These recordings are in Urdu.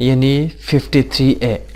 53A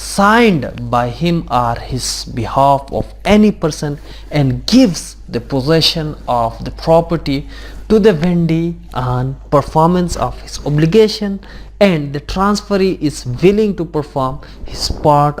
signed by him or his behalf of any person and gives the possession of the property to the vendee on performance of his obligation and the transferee is willing to perform his part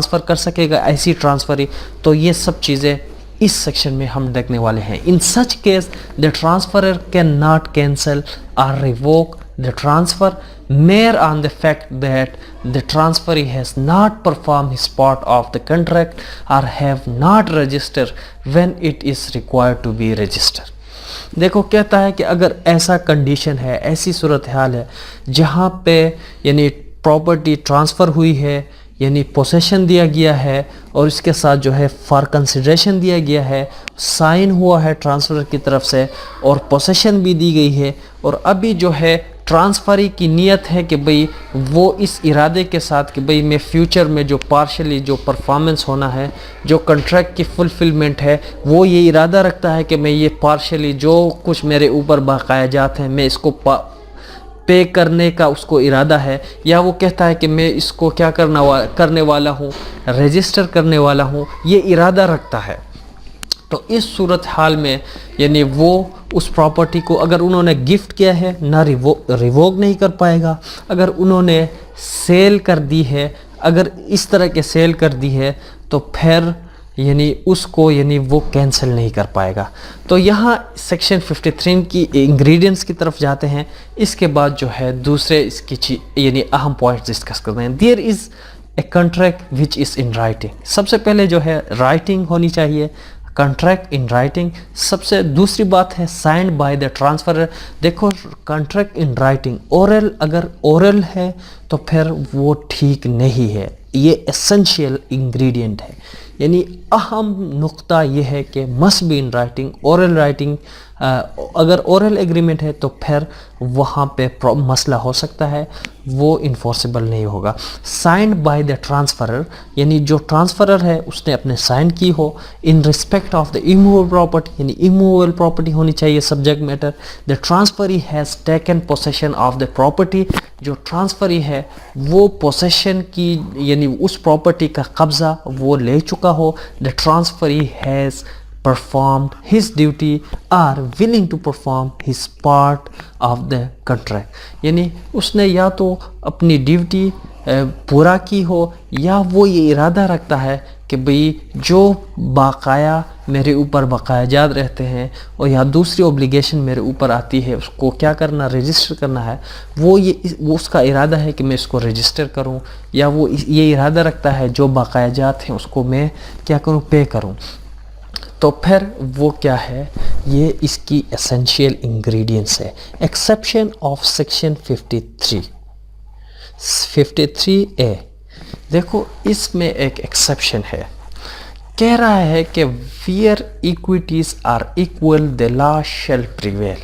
transfer کر سکے گا ایسی ٹرانسفری، تو یہ سب چیزیں اس سیکشن میں ہم دیکھنے والے ہیں. In such case the transferor cannot cancel or revoke the transfer mere on the fact that the transferee has not performed his part of the contract or have not registered when it is required to be registered. دیکھو کہتا ہے کہ اگر ایسا کنڈیشن ہے، ایسی صورتحال ہے جہاں پہ یعنی پراپرٹی ٹرانسفر ہوئی ہے، یعنی پوسیشن دیا گیا ہے اور اس کے ساتھ جو ہے فار کنسیڈریشن دیا گیا ہے، سائن ہوا ہے ٹرانسفر کی طرف سے اور پوسیشن بھی دی گئی ہے، اور ابھی جو ہے ٹرانسفری کی نیت ہے کہ بھئی وہ اس ارادے کے ساتھ کہ بھئی میں فیوچر میں جو پارشلی جو پرفارمنس ہونا ہے، جو کنٹریکٹ کی فلفلمنٹ ہے، وہ یہ ارادہ رکھتا ہے کہ میں یہ پارشلی جو کچھ میرے اوپر بقایا جات ہیں میں اس کو پے کرنے کا اس کو ارادہ ہے، یا وہ کہتا ہے کہ میں اس کو کیا کرنے والا ہوں، رجسٹر کرنے والا ہوں، یہ ارادہ رکھتا ہے. تو اس صورتحال میں یعنی وہ اس پراپرٹی کو اگر انہوں نے گفٹ کیا ہے نہ ریووک نہیں کر پائے گا، اگر انہوں نے سیل کر دی ہے، اگر اس طرح کے سیل کر دی ہے تو پھر یعنی اس کو یعنی وہ کینسل نہیں کر پائے گا. تو یہاں سیکشن 53 کی انگریڈینٹس کی طرف جاتے ہیں. اس کے بعد جو ہے دوسرے اس کی یعنی اہم پوائنٹس ڈسکس کرتے ہیں. دیر از a contract which is in writing. سب سے پہلے جو ہے رائٹنگ ہونی چاہیے، کنٹریکٹ ان رائٹنگ. سب سے دوسری بات ہے سائنڈ بائی دا ٹرانسفرر. دیکھو کنٹریکٹ ان رائٹنگ اورل، اگر اورل ہے تو پھر وہ ٹھیک نہیں ہے، یہ اسینشیل انگریڈینٹ ہے، یعنی اہم نقطہ یہ ہے کہ must be in writing. Oral writing اگر اورل ایگریمنٹ ہے تو پھر وہاں پہ مسئلہ ہو سکتا ہے، وہ انفورسیبل نہیں ہوگا. سائنڈ بائی دا ٹرانسفرر یعنی جو ٹرانسفرر ہے اس نے اپنے سائن کی ہو in respect of the immovable property, یعنی ایموویبل پراپرٹی ہونی چاہیے subject matter. The transferee has taken possession of the property. جو ٹرانسفری ہے وہ پوسیشن کی یعنی اس پراپرٹی کا قبضہ وہ لے چکا ہو. دا transferee has performed his duty or willing to perform his part of the contract. یعنی اس نے یا تو اپنی ڈیوٹی پورا کی ہو یا وہ یہ ارادہ رکھتا ہے کہ بھئی جو باقایا میرے اوپر بقایا جات رہتے ہیں اور یا دوسری اوبلیگیشن میرے اوپر آتی ہے اس کو کیا کرنا، رجسٹر کرنا ہے، وہ اس کا ارادہ ہے کہ میں اس کو رجسٹر کروں، یا وہ یہ ارادہ رکھتا ہے جو باقایا جات ہیں اس کو میں کیا کروں، پے کروں. تو پھر وہ کیا ہے، یہ اس کی اسینشیل انگریڈینٹس ہے. Exception of section 53A. دیکھو اس میں ایک ایکسیپشن ہے، کہہ رہا ہے کہ where equities are equal the law shall prevail.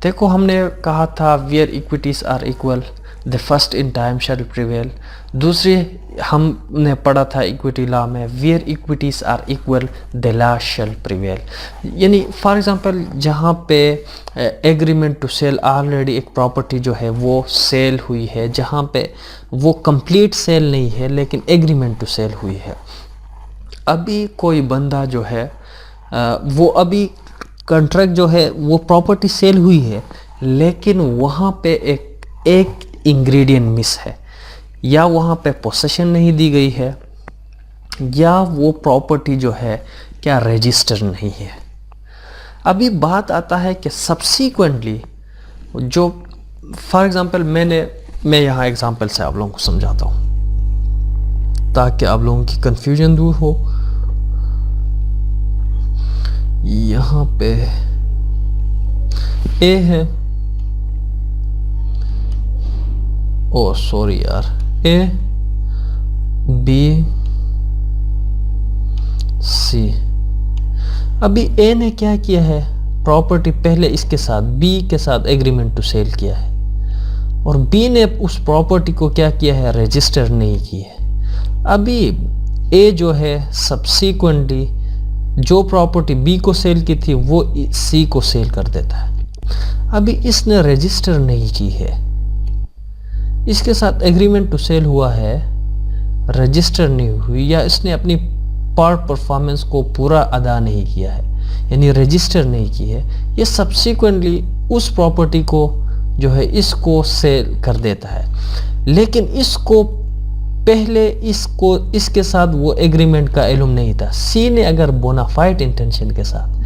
دیکھو ہم نے کہا تھا where equities are equal the first in time shall prevail. دوسری ہم نے پڑھا تھا ایکویٹی لا میں where equities are equal the law shall prevail. یعنی فار ایگزامپل جہاں پہ ایگریمنٹ ٹو سیل آلریڈی ایک پراپرٹی جو ہے وہ سیل ہوئی ہے، جہاں پہ وہ کمپلیٹ سیل نہیں ہے لیکن ایگریمنٹ ٹو سیل ہوئی ہے. ابھی کوئی بندہ جو ہے وہ ابھی کنٹریکٹ جو ہے وہ پراپرٹی سیل ہوئی ہے لیکن وہاں پہ ایک انگریڈینٹ مس ہے، یا وہاں پہ پوسیشن نہیں دی گئی ہے، یا وہ پراپرٹی جو ہے کیا رجسٹر نہیں ہے. ابھی بات آتا ہے کہ سبسیکوینٹلی جو فار ایگزامپل میں یہاں ایگزامپل سے آپ لوگوں کو سمجھاتا ہوں تاکہ آپ لوگوں کی کنفیوژن دور ہو. یہاں پہ اے ہے، او سوری یار، اے بی سی. ابھی اے نے کیا کیا ہے، پراپرٹی پہلے اس کے ساتھ بی کے ساتھ ایگریمنٹ ٹو سیل کیا ہے اور بی نے اس پراپرٹی کو کیا کیا ہے، رجسٹر نہیں کی ہے. ابھی اے جو ہے سبسیکوینٹلی جو پراپرٹی بی کو سیل کی تھی وہ سی کو سیل کر دیتا ہے. ابھی اس نے رجسٹر نہیں کی ہے، اس کے ساتھ ایگریمنٹ ٹو سیل ہوا ہے، رجسٹر نہیں ہوئی، یا اس نے اپنی پارٹ پرفارمنس کو پورا ادا نہیں کیا ہے یعنی رجسٹر نہیں کی ہے. یہ سبسیکوینٹلی اس پراپرٹی کو جو ہے اس کو سیل کر دیتا ہے، لیکن اس کو پہلے اس کے ساتھ وہ ایگریمنٹ کا علم نہیں تھا. سی نے اگر بونافائڈ انٹینشن کے ساتھ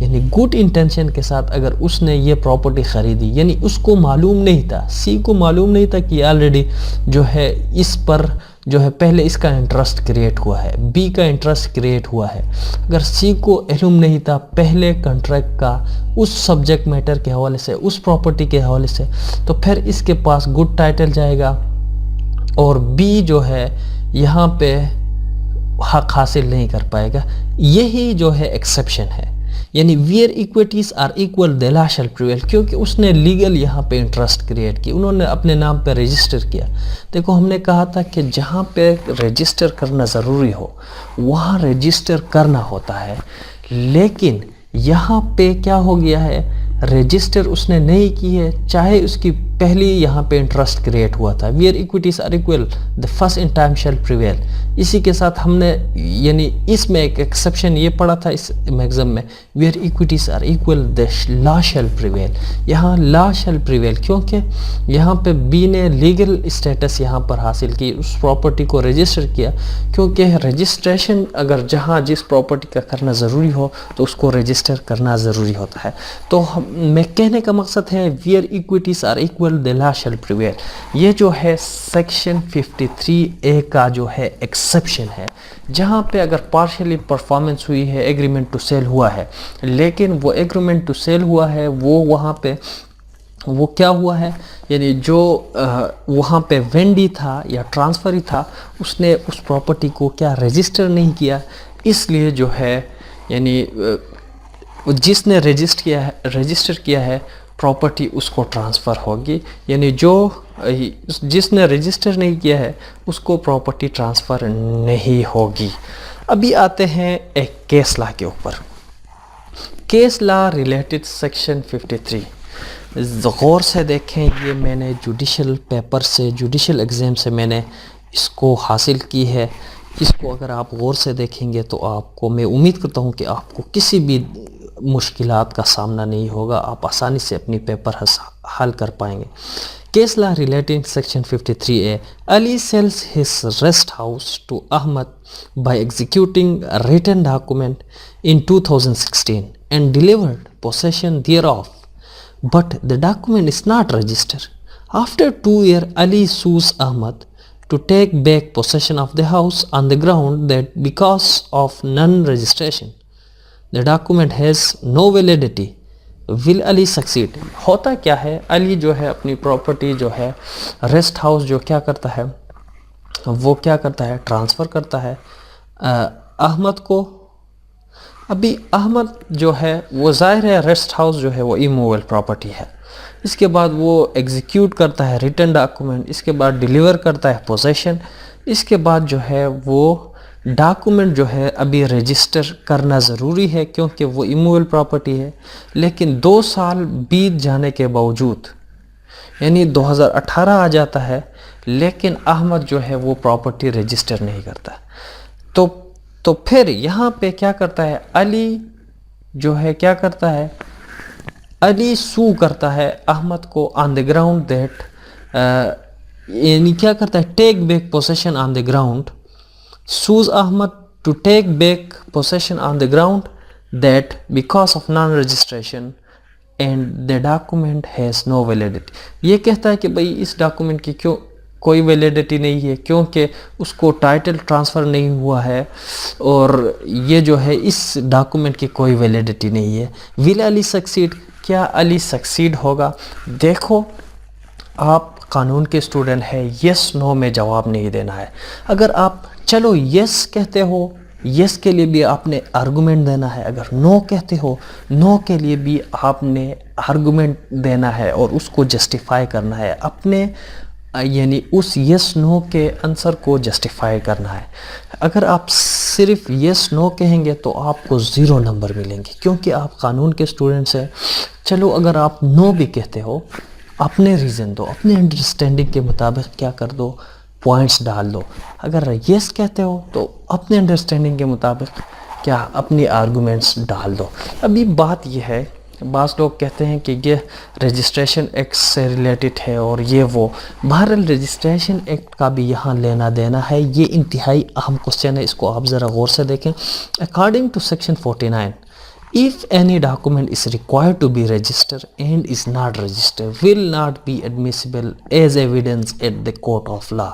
یعنی گڈ انٹینشن کے ساتھ اگر اس نے یہ پراپرٹی خریدی، یعنی اس کو معلوم نہیں تھا، سی کو معلوم نہیں تھا کہ آلریڈی جو ہے اس پر جو ہے پہلے اس کا انٹرسٹ کریٹ ہوا ہے، بی کا انٹرسٹ کریٹ ہوا ہے. اگر سی کو علم نہیں تھا پہلے کنٹریکٹ کا اس سبجیکٹ میٹر کے حوالے سے، اس پراپرٹی کے حوالے سے، تو پھر اس کے پاس گڈ ٹائٹل جائے گا اور بی جو ہے یہاں پہ حق حاصل نہیں کر پائے گا. یہی جو ہے ایکسیپشن ہے، یعنی where equities are equal the law shall prevail, کیونکہ اس نے لیگل یہاں پہ انٹرسٹ کریٹ کی، انہوں نے اپنے نام پہ رجسٹر کیا. دیکھو ہم نے کہا تھا کہ جہاں پہ رجسٹر کرنا ضروری ہو وہاں رجسٹر کرنا ہوتا ہے، لیکن یہاں پہ کیا ہو گیا ہے، رجسٹر اس نے نہیں کی ہے، چاہے اس کی پہلی یہاں پہ انٹرسٹ کریٹ ہوا تھا. Where equities are equal the first in time shall prevail. اسی کے ساتھ ہم نے یعنی اس میں ایک ایکسیپشن یہ پڑھا تھا اس میگزم میں، where equities are equal the law shall prevail. یہاں لا شیل پریویل کیونکہ یہاں پہ بی نے لیگل اسٹیٹس یہاں پر حاصل کی، اس پراپرٹی کو رجسٹر کیا، کیونکہ رجسٹریشن اگر جہاں جس پراپرٹی کا کرنا ضروری ہو تو اس کو رجسٹر کرنا ضروری ہوتا ہے. تو میں کہنے کا مقصد ہے where equities are equal the law shall prevail, یہ جو ہے سیکشن 53A کا جو ہے ایکسیپشن ہے، جہاں پہ اگر پارشلی پرفارمنس ہوئی ہے، ایگریمنٹ ٹو سیل ہوا ہے، لیکن وہ ایگریمنٹ ٹو سیل ہوا ہے وہ وہاں پہ وہ کیا ہوا ہے، یعنی جو وہاں پہ وینڈی تھا یا ٹرانسفری تھا اس نے اس پراپرٹی کو کیا رجسٹر نہیں کیا، اس لیے جو ہے یعنی جس نے رجسٹر کیا ہے پراپرٹی اس کو ٹرانسفر ہوگی، یعنی جس نے رجسٹر نہیں کیا ہے اس کو پراپرٹی ٹرانسفر نہیں ہوگی. ابھی آتے ہیں ایک کیس لا کے اوپر. Case law related section 53. غور سے دیکھیں، یہ میں نے جوڈیشل پیپر سے، جوڈیشل ایگزام سے میں نے اس کو حاصل کی ہے. اس کو اگر آپ غور سے دیکھیں گے تو آپ کو، میں امید کرتا ہوں کہ آپ کو کسی بھی مشکلات کا سامنا نہیں ہوگا، آپ آسانی سے اپنی پیپر حل کر پائیں گے. Case law relating section 53A. Ali sells his rest house to Ahmed by executing written document in 2016 and delivered possession thereof, but the document is not registered. After 2 years, Ali sues Ahmad to take back possession of the house on the ground that because of non-registration, the document has no validity. Will Ali succeed? ہوتا کیا ہے، علی جو ہے اپنی پراپرٹی جو ہے ریسٹ ہاؤس جو کیا کرتا ہے، وہ کیا کرتا ہے، ٹرانسفر کرتا ہے احمد کو. ابھی احمد جو ہے وہ ظاہر ہے ریسٹ ہاؤس جو ہے وہ ایموویبل پراپرٹی ہے. اس کے بعد وہ ایگزیکیوٹ کرتا ہے ریٹن ڈاکومنٹ، اس کے بعد ڈیلیور کرتا ہے پوزیشن، اس کے بعد جو ہے وہ ڈاکومنٹ جو ہے ابھی رجسٹر کرنا ضروری ہے کیونکہ وہ ایموویبل پراپرٹی ہے. لیکن 2 سال بیت جانے کے باوجود، یعنی 2018 آ جاتا ہے، لیکن احمد جو ہے وہ پراپرٹی رجسٹر نہیں کرتا. تو پھر یہاں پہ کیا کرتا ہے، علی جو ہے کیا کرتا ہے، علی سو کرتا ہے احمد کو آن دی گراؤنڈ دیٹ، یعنی کیا کرتا ہے، take back position on the ground. Sues Ahmed to take back position on the ground that because of non registration and the document has no validity. یہ کہتا ہے کہ بھئی اس ڈاکومنٹ کی کیوں کوئی ویلیڈیٹی نہیں ہے، کیونکہ اس کو ٹائٹل ٹرانسفر نہیں ہوا ہے اور یہ جو ہے اس ڈاکومنٹ کی کوئی ویلیڈیٹی نہیں ہے. ول علی سکسیڈ؟ کیا علی سکسیڈ ہوگا؟ دیکھو آپ قانون کے اسٹوڈنٹ ہے، یس نو میں جواب نہیں دینا ہے. اگر آپ چلو یس کہتے ہو، یس کے لیے بھی آپ نے آرگومنٹ دینا ہے، اگر نو کہتے ہو نو کے لیے بھی آپ نے آرگومنٹ دینا ہے اور اس کو جسٹیفائی کرنا ہے، اپنے یعنی اس یس نو کے آنسر کو جسٹیفائی کرنا ہے. اگر آپ صرف یس نو کہیں گے تو آپ کو 0 نمبر ملیں گے کیونکہ آپ قانون کے اسٹوڈنٹس ہیں. چلو اگر آپ نو بھی کہتے ہو، اپنے ریزن دو، اپنے انڈرسٹینڈنگ کے مطابق کیا کر دو، پوائنٹس ڈال دو. اگر یس کہتے ہو تو اپنے انڈرسٹینڈنگ کے مطابق کیا اپنی آرگومنٹس ڈال دو. ابھی بات یہ ہے بعض لوگ کہتے ہیں کہ یہ رجسٹریشن ایکٹ سے ریلیٹڈ ہے اور یہ وہ. بہرحال رجسٹریشن ایکٹ کا بھی یہاں لینا دینا ہے. یہ انتہائی اہم کوسچن ہے, اس کو آپ ذرا غور سے دیکھیں. According to section 49, if any document is required to be registered and is not registered will not be admissible as evidence at the court of law.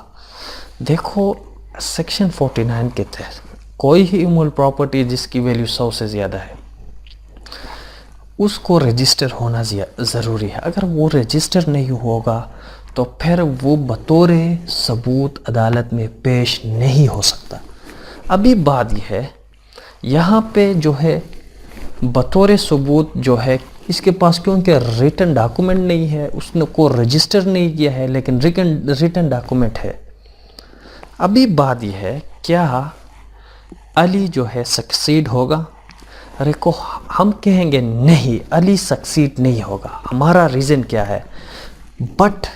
دیکھو سیکشن 49 کے تحت کوئی ہی امول پراپرٹی جس کی ویلیو 100 سے زیادہ ہے اس کو رجسٹر ہونا ضروری ہے. اگر وہ رجسٹر نہیں ہوگا تو پھر وہ بطور ثبوت عدالت میں پیش نہیں ہو سکتا. ابھی بات یہ ہے یہاں پہ جو ہے بطور ثبوت جو ہے اس کے پاس کیونکہ ریٹن ڈاکومنٹ نہیں ہے, اس نے کو رجسٹر نہیں کیا ہے, لیکن ریٹن ڈاکومنٹ ہے. ابھی بات یہ ہے کیا علی جو ہے سکسیڈ ہوگا؟ ریکو ہم کہیں گے نہیں, علی سکسیڈ نہیں ہوگا. ہمارا ریزن کیا ہے؟ بٹ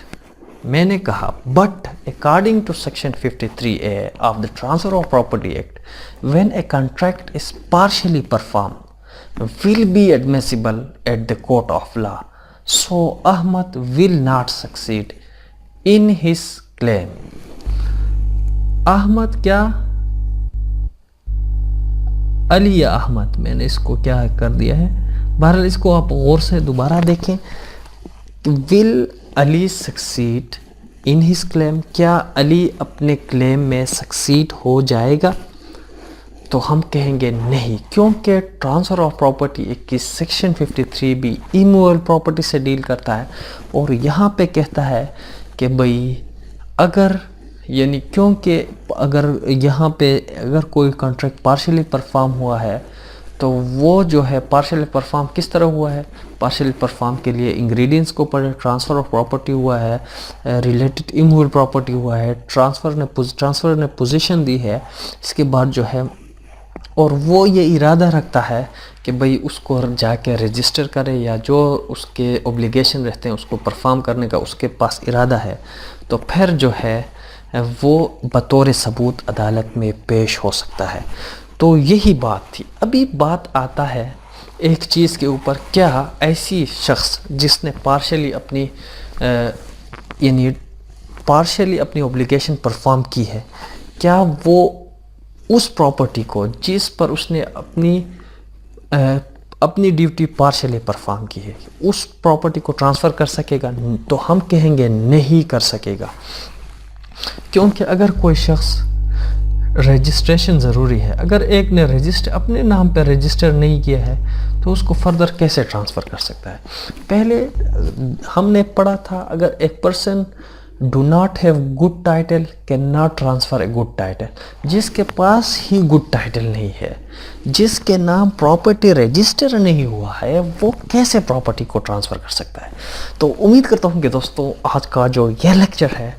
میں نے کہا but according to section 53A of the transfer of property act when a contract is partially perform will be admissible at the court of law. So Ahmad will not succeed in his claim. Ahmed کیا علی یا احمد, میں نے اس کو کیا کر دیا ہے. بہرحال اس کو آپ غور سے دوبارہ دیکھیں. will Ali succeed in his claim, کیا علی اپنے کلیم میں سکسیڈ ہو جائے گا؟ تو ہم کہیں گے نہیں, کیونکہ ٹرانسفر آف پراپرٹی ایک کی سیکشن 53 بھی ایموول پراپرٹی سے ڈیل کرتا ہے, اور یہاں پہ کہتا ہے کہ بھئی اگر یعنی کیونکہ اگر یہاں پہ اگر کوئی کانٹریکٹ پارشلی پرفارم ہوا ہے تو وہ جو ہے پارشلی پرفارم کس طرح ہوا ہے؟ پارشلی پرفارم کے لیے انگریڈینٹس کو پڑھے, ٹرانسفر آف پراپرٹی ہوا ہے, ریلیٹڈ ایموول پراپرٹی ہوا ہے, ٹرانسفر نے پوزیشن دی ہے, اس کے بعد جو ہے اور وہ یہ ارادہ رکھتا ہے کہ بھئی اس کو جا کے رجسٹر کرے یا جو اس کے اوبلیگیشن رہتے ہیں اس کو پرفارم کرنے کا اس کے پاس ارادہ ہے, تو پھر جو ہے وہ بطور ثبوت عدالت میں پیش ہو سکتا ہے. تو یہی بات تھی. ابھی بات آتا ہے ایک چیز کے اوپر, کیا ایسی شخص جس نے پارشلی اپنی اوبلیگیشن پرفارم کی ہے, کیا وہ اس پراپرٹی کو جس پر اس نے اپنی ڈیوٹی پارشلی پرفارم کی ہے اس پراپرٹی کو ٹرانسفر کر سکے گا؟ تو ہم کہیں گے نہیں کر سکے گا, کیونکہ اگر کوئی شخص رجسٹریشن ضروری ہے, اگر ایک نے اپنے نام پہ رجسٹر نہیں کیا ہے تو اس کو فردر کیسے ٹرانسفر کر سکتا ہے؟ پہلے ہم نے پڑھا تھا اگر ایک person do not have good title cannot transfer a good title. جس کے پاس ہی گڈ ٹائٹل نہیں ہے, جس کے نام پراپرٹی رجسٹر نہیں ہوا ہے, وہ کیسے پراپرٹی کو ٹرانسفر کر سکتا ہے؟ تو امید کرتا ہوں کہ دوستوں آج کا جو یہ لیکچر ہے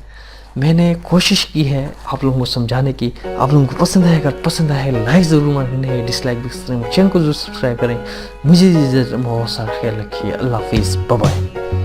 میں نے کوشش کی ہے آپ لوگوں کو سمجھانے کی. آپ لوگوں کو پسند آئے, اگر پسند آئے لائک ضرور ماریں, ڈس لائک بھی کریں, چینل کو ضرور سبسکرائب کریں. مجھے بہت سارا خیال رکھیے. اللہ حافظ, بائے بائے.